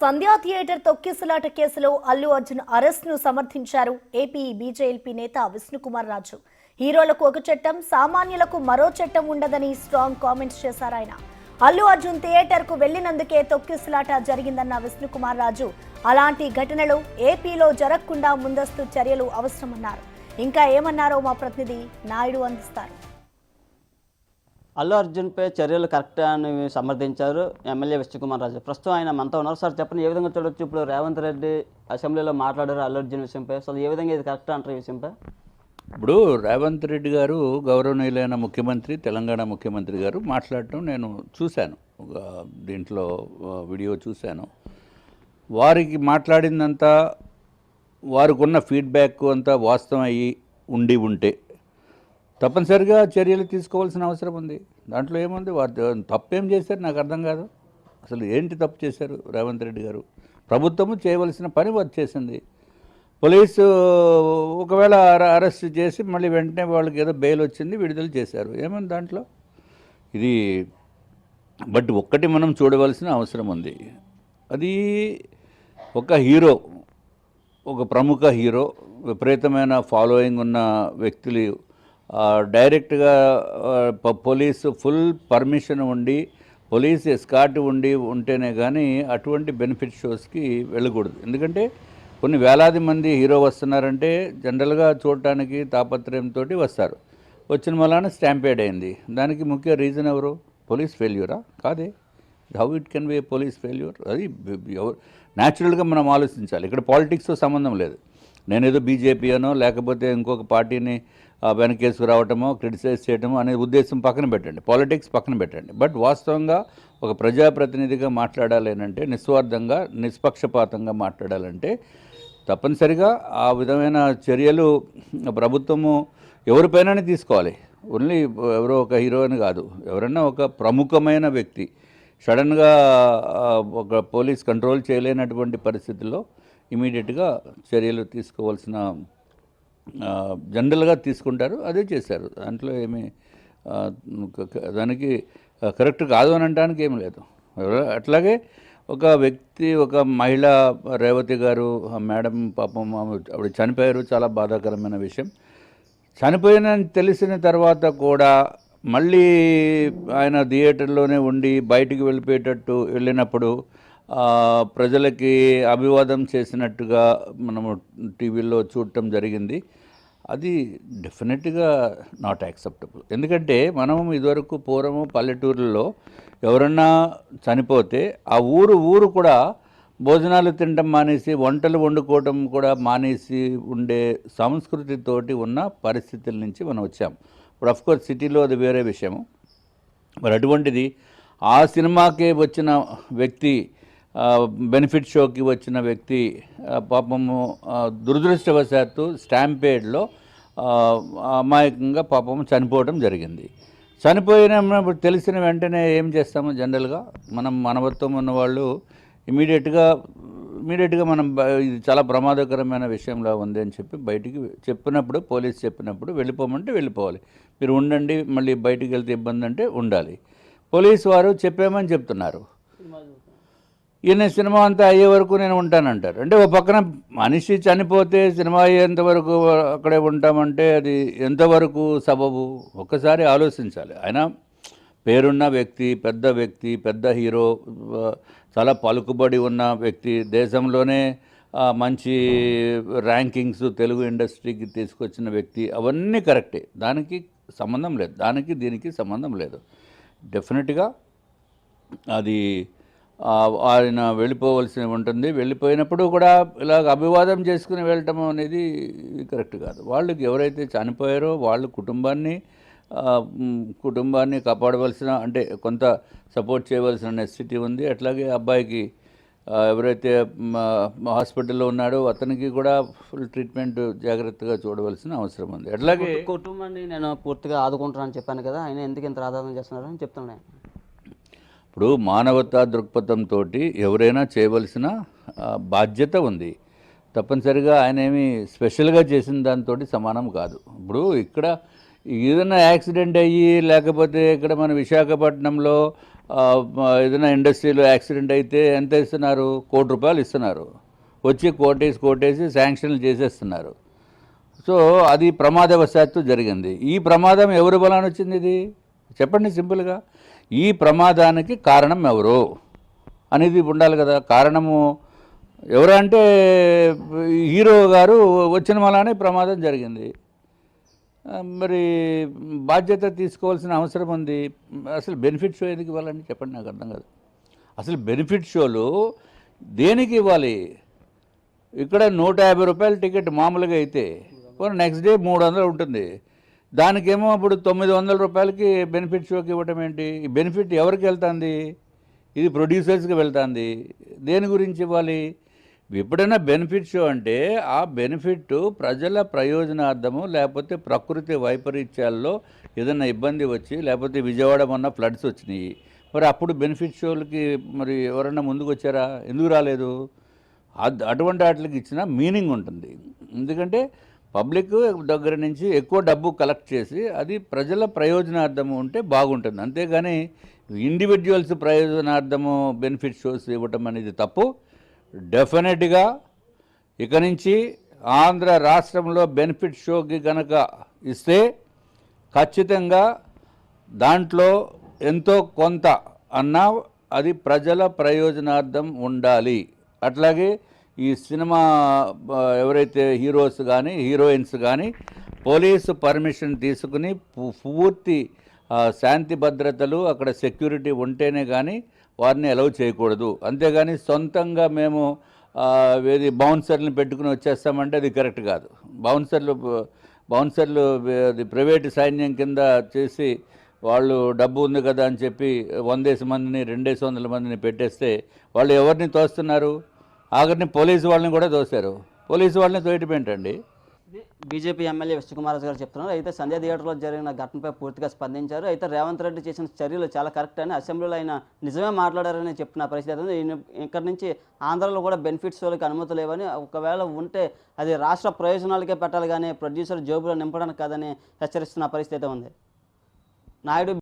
సంధ్యా theatre తొక్కిసలాట కేసులో Allu Arjun arrest ను సమర్థించారు ఏపీ బీజేపీ నేత విష్ణుకుమార్ రాజు. హీరోలకు ఒక చట్టం, సామాన్యులకు మరో చట్టం ఉండదని స్ట్రాంగ్ కామెంట్స్ చేశారు ఆయన. అల్లు అర్జున్ థియేటర్ కు వెళ్లినందుకే తొక్కిసలాట జరిగిందన్న విష్ణుకుమార్ రాజు అలాంటి ఘటనలు ఏపీలో జరగకుండా ముందస్తు చర్యలు అవసరమన్నారు. ఇంకా ఏమన్నారో మా ప్రతినిధి నాయుడు అందిస్తారు. అల్లు అర్జున్పై చర్యలు కరెక్ట్ అని సమర్థించారు ఎమ్మెల్యే విష్ణుకుమార్ రాజు. ప్రస్తుతం ఆయన మనతో ఉన్నారు. సార్ చెప్పండి, ఏ విధంగా చూడొచ్చు? ఇప్పుడు రేవంత్ రెడ్డి అసెంబ్లీలో మాట్లాడారు అల్లు అర్జున్ విషయంపై. అసలు ఏ విధంగా ఇది కరెక్ట్ అంటారు ఈ విషయంపై? ఇప్పుడు రేవంత్ రెడ్డి గారు గౌరవనీయులైన ముఖ్యమంత్రి, తెలంగాణ ముఖ్యమంత్రి గారు మాట్లాడటం నేను చూశాను, దీంట్లో వీడియో చూశాను. వారికి మాట్లాడిందంతా వారికి ఉన్న ఫీడ్బ్యాక్ అంతా వాస్తవం అయ్యి ఉంటే తప్పనిసరిగా చర్యలు తీసుకోవాల్సిన అవసరం ఉంది. దాంట్లో ఏముంది? వారు తప్పేం చేశారు నాకు అర్థం కాదు. అసలు ఏంటి తప్పు చేశారు రేవంత్ రెడ్డి గారు? ప్రభుత్వము చేయవలసిన పని వారు చేసింది. పోలీసు ఒకవేళ అరెస్ట్ చేసి మళ్ళీ వెంటనే వాళ్ళకి ఏదో బెయిల్ వచ్చింది, విడుదల చేశారు. ఏముంది దాంట్లో? ఇది బట్ ఒక్కటి మనం చూడవలసిన అవసరం ఉంది. అది ఒక హీరో, ఒక ప్రముఖ హీరో, విపరీతమైన ఫాలోయింగ్ ఉన్న వ్యక్తులు డైరెక్ట్గా పోలీసు ఫుల్ పర్మిషన్ ఉండి, పోలీస్ ఎస్కార్ట్ ఉంటేనే కానీ అటువంటి బెనిఫిట్ షోస్కి వెళ్ళకూడదు. ఎందుకంటే కొన్ని వేలాది మంది హీరో వస్తున్నారంటే జనరల్గా చూడటానికి తాపత్రయంతో వస్తారు. వచ్చిన వలన స్టాంపేడ్ అయింది. దానికి ముఖ్య రీజన్ ఎవరు? పోలీస్ ఫెయిల్యూరా? కాదే. How it can be A police failure? అది న్యాచురల్గా మనం ఆలోచించాలి. ఇక్కడ పాలిటిక్స్తో సంబంధం లేదు. నేనేదో బీజేపీ అనో లేకపోతే ఇంకొక పార్టీని వెనకేసుకు రావటమో క్రిటిసైజ్ చేయటమో అనే ఉద్దేశం పక్కన పెట్టండి, పాలిటిక్స్ పక్కన పెట్టండి. బట్ వాస్తవంగా ఒక ప్రజాప్రతినిధిగా మాట్లాడాలి అంటే, నిస్వార్థంగా నిష్పక్షపాతంగా మాట్లాడాలంటే తప్పనిసరిగా ఆ విధమైన చర్యలు ప్రభుత్వము ఎవరిపైనా తీసుకోవాలి. ఓన్లీ ఎవరో ఒక హీరో అని కాదు, ఎవరన్నా ఒక ప్రముఖమైన వ్యక్తి సడన్గా ఒక పోలీస్ కంట్రోల్ చేయలేనటువంటి పరిస్థితుల్లో ఇమీడియట్గా చర్యలు తీసుకోవాల్సిన జనరల్గా తీసుకుంటారు. అదే చేశారు. దాంట్లో ఏమీ దానికి కరెక్ట్ కాదు అని అనడానికి ఏమి లేదు. అట్లాగే ఒక వ్యక్తి, ఒక మహిళ రేవతి గారు, మేడం పాపం ఆవిడ చనిపోయారు. చాలా బాధాకరమైన విషయం. చనిపోయినని తెలిసిన తర్వాత కూడా మళ్ళీ ఆయన థియేటర్లోనే ఉండి బయటికి వెళ్ళినప్పుడు ప్రజలకి అభివాదం చేసినట్టుగా మనము టీవీలో చూడటం జరిగింది. అది డెఫినెట్గా నాట్ యాక్సెప్టబుల్. ఎందుకంటే మనం ఇదివరకు పూర్వము పల్లెటూరులో ఎవరన్నా చనిపోతే ఆ ఊరు కూడా భోజనాలు తినడం మానేసి, వంటలు వండుకోవడం కూడా మానేసి ఉండే సంస్కృతితోటి ఉన్న పరిస్థితుల నుంచి మనం వచ్చాం. ఇప్పుడు అఫ్కోర్స్ సిటీలో అది వేరే విషయము. మరి అటువంటిది ఆ సినిమాకే వచ్చిన వ్యక్తి, బెనిఫిట్ షోకి వచ్చిన వ్యక్తి పాపము దురదృష్టవశాత్తు స్టాంపేడ్లో అమాయకంగా పాపము చనిపోవడం జరిగింది. చనిపోయినప్పుడు తెలిసిన వెంటనే ఏం చేస్తాము? జనరల్గా మనం మానవత్వం ఉన్నవాళ్ళు ఇమీడియట్గా మనం ఇది చాలా ప్రమాదకరమైన విషయంలో ఉంది అని చెప్పి బయటికి చెప్పినప్పుడు, పోలీస్ చెప్పినప్పుడు వెళ్ళిపోమంటే వెళ్ళిపోవాలి. మీరు ఉండండి, మళ్ళీ బయటికి వెళ్తే ఇబ్బంది అంటే ఉండాలి. పోలీసు వారు చెప్పామని చెప్తున్నారు. ఈయన సినిమా అంతా అయ్యే వరకు నేను ఉంటానంటారు. అంటే ఒక పక్కన మనిషి చనిపోతే సినిమా అయ్యేంత వరకు అక్కడే ఉంటామంటే అది ఎంతవరకు సబబు? ఒక్కసారి ఆలోచించాలి. ఆయన పేరున్న వ్యక్తి, పెద్ద హీరో, చాలా పలుకుబడి ఉన్న వ్యక్తి, దేశంలోనే మంచి ర్యాంకింగ్స్ తెలుగు ఇండస్ట్రీకి తీసుకొచ్చిన వ్యక్తి. అవన్నీ కరెక్టే, దానికి సంబంధం లేదు, దీనికి సంబంధం లేదు. డెఫినెట్గా అది ఆయన వెళ్ళిపోవలసి ఉంటుంది. వెళ్ళిపోయినప్పుడు కూడా ఇలాగ అభివాదం చేసుకుని వెళ్ళటం అనేది కరెక్ట్ కాదు. వాళ్ళకి ఎవరైతే చనిపోయారో వాళ్ళ కుటుంబాన్ని కాపాడవలసిన, అంటే కొంత సపోర్ట్ చేయవలసిన నెసెసిటీ ఉంది. అట్లాగే అబ్బాయికి ఎవరైతే హాస్పిటల్లో ఉన్నాడో అతనికి కూడా ఫుల్ ట్రీట్మెంట్ జాగ్రత్తగా చూడవలసిన అవసరం ఉంది. అట్లాగే కుటుంబాన్ని నేను పూర్తిగా ఆదుకుంటానని చెప్పాను కదా, ఆయన ఎందుకు ఇంత ఆదాయం చేస్తున్నారని చెప్తున్నాను. ఇప్పుడు మానవతా దృక్పథంతో ఎవరైనా చేయవలసిన బాధ్యత ఉంది. తప్పనిసరిగా ఆయన ఏమి స్పెషల్గా చేసిన దాంతో సమానం కాదు. ఇప్పుడు ఇక్కడ ఏదైనా యాక్సిడెంట్ అయ్యి, లేకపోతే ఇక్కడ మన విశాఖపట్నంలో ఏదైనా ఇండస్ట్రీలో యాక్సిడెంట్ అయితే ఎంత ఇస్తున్నారు? ₹1,00,00,000 ఇస్తున్నారు. వచ్చి కోటేసి శాంక్షన్లు చేసేస్తున్నారు. సో అది ప్రమాదవశాత్తు జరిగింది. ఈ ప్రమాదం ఎవరి బలాన వచ్చింది? ఇది చెప్పండి సింపుల్గా. ఈ ప్రమాదానికి కారణం ఎవరు అనేది ఉండాలి కదా. కారణము ఎవరు అంటే హీరో గారు వచ్చిన వల్లనే ప్రమాదం జరిగింది. మరి బాధ్యత తీసుకోవాల్సిన అవసరం ఉంది. అసలు బెనిఫిట్ షో ఎందుకు ఇవ్వాలని చెప్పండి, నాకు అర్థం కాదు. అసలు బెనిఫిట్ షోలు దేనికి ఇవ్వాలి? ఇక్కడ ₹150 టికెట్ మామూలుగా అయితే నెక్స్ట్ డే 300 ఉంటుంది. దానికేమో ఇప్పుడు ₹900కి బెనిఫిట్ షోకి ఇవ్వటం ఏంటి? ఈ బెనిఫిట్ ఎవరికి వెళ్తుంది? ఇది ప్రొడ్యూసర్స్కి వెళ్తుంది. దేని గురించి ఇవ్వాలి? ఎప్పుడైనా బెనిఫిట్ షో అంటే ఆ బెనిఫిట్ ప్రజల ప్రయోజనార్థము, లేకపోతే ప్రకృతి వైపరీత్యాల్లో ఏదైనా ఇబ్బంది వచ్చి, లేకపోతే విజయవాడ మొన్న ఫ్లడ్స్ వచ్చినాయి, మరి అప్పుడు బెనిఫిట్ షోలకి మరి ఎవరన్నా ముందుకు వచ్చారా? ఎందుకు రాలేదు? అటువంటి వాటికి ఇచ్చిన మీనింగ్ ఉంటుంది. ఎందుకంటే పబ్లిక్ దగ్గర నుంచి ఎక్కువ డబ్బు కలెక్ట్ చేసి అది ప్రజల ప్రయోజనార్థము ఉంటే బాగుంటుంది. అంతేగాని ఇండివిజువల్స్ ప్రయోజనార్థము బెనిఫిట్ షోస్ ఇవ్వటం అనేది తప్పు. డెఫినెట్గా ఇక నుంచి ఆంధ్ర రాష్ట్రంలో బెనిఫిట్ షోకి కనుక ఇస్తే ఖచ్చితంగా దాంట్లో ఎంతో కొంత అన్నా అది ప్రజల ప్రయోజనార్థం ఉండాలి. అట్లాగే ఈ సినిమా ఎవరైతే హీరోస్ కానీ హీరోయిన్స్ కానీ పోలీసు పర్మిషన్ తీసుకుని పూర్తి శాంతి భద్రతలు అక్కడ సెక్యూరిటీ ఉంటేనే కానీ వారిని అలౌ చేయకూడదు. అంతేగాని సొంతంగా మేము బౌన్సర్లను పెట్టుకుని వచ్చేస్తామంటే అది కరెక్ట్ కాదు. బౌన్సర్లు అది ప్రైవేటు సైన్యం కింద చేసి వాళ్ళు డబ్బు ఉంది కదా అని చెప్పి 100 మందిని 200 మందిని పెట్టేస్తే వాళ్ళు ఎవరిని తోస్తున్నారు? ఆఖరిని పోలీసు వాళ్ళని కూడా తోశారు. పోలీసు వాళ్ళని తోయటమేంటండి? బీజేపీ ఎమ్మెల్యే విష్ణుకుమార్ రాజు గారు చెప్తున్నారు. అయితే సంధ్య థియేటర్లో జరిగిన ఘటనపై పూర్తిగా స్పందించారు. అయితే రేవంత్ రెడ్డి చేసిన చర్యలు చాలా కరెక్ట్ అని, అసెంబ్లీలో ఆయన నిజమే మాట్లాడారని చెప్పిన పరిస్థితి ఉంది. ఇక్కడ నుంచి ఆంధ్రాలో కూడా బెనిఫిట్స్ వాళ్ళకి అనుమతి లేవని, ఒకవేళ ఉంటే అది రాష్ట్ర ప్రయోజనాలకే పెట్టాలి కానీ ప్రొడ్యూసర్ జోబులో నింపడానికి కాదని హెచ్చరిస్తున్న పరిస్థితి ఉంది. నాయుడు